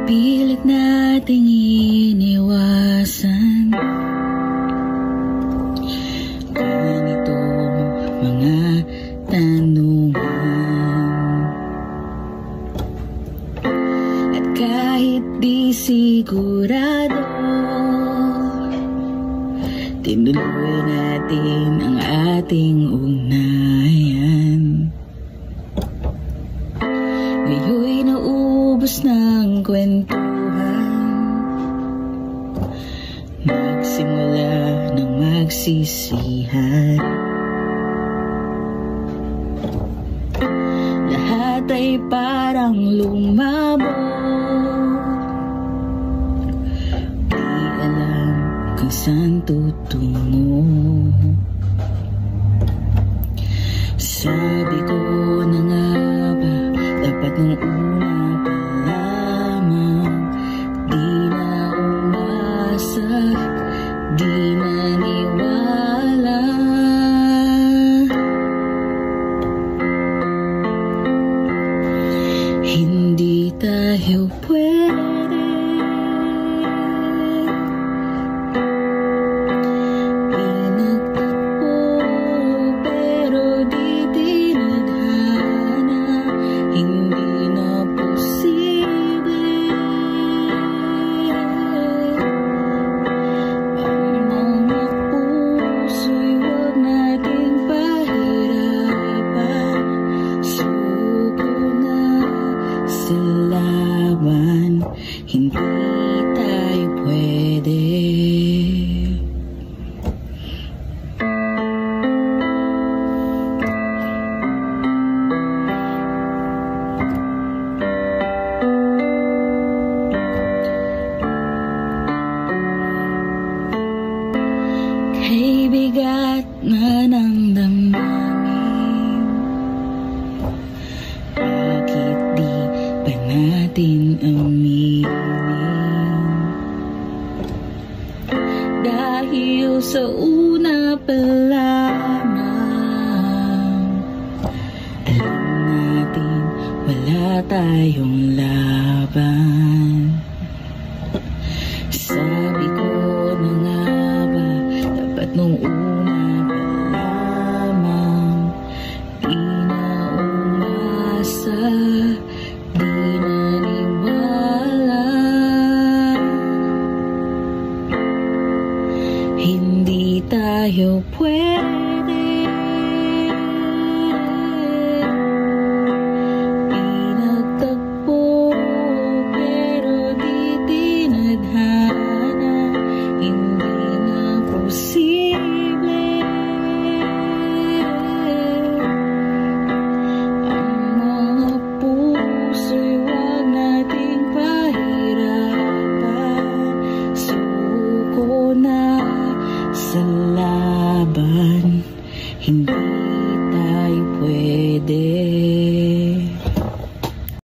Pilit nating iniwasan ganitong mga tanungan. At kahit di sigurado, tinuloy natin ang ating ugnayan. Ngayon'y naubos ng kwentuhan, magsimula ng magsisihan. Lahat ay parang lumabo, di alam kung saan tutungo. Sabi ko na nga ba, dapat nung una pa lamang, di na umasa, di naniwala. Hindi tayo pwede, pinagtakbo pero di tinadhana, hindi na posible. Ang mga puso'y huwag nating pahirapan, suko na sa laban, hindi tayo pwede. Kay bigat na ng damdamin, bakit di ba natin aminin? Dahil sa una pa lamang, alam natin wala tayong laban.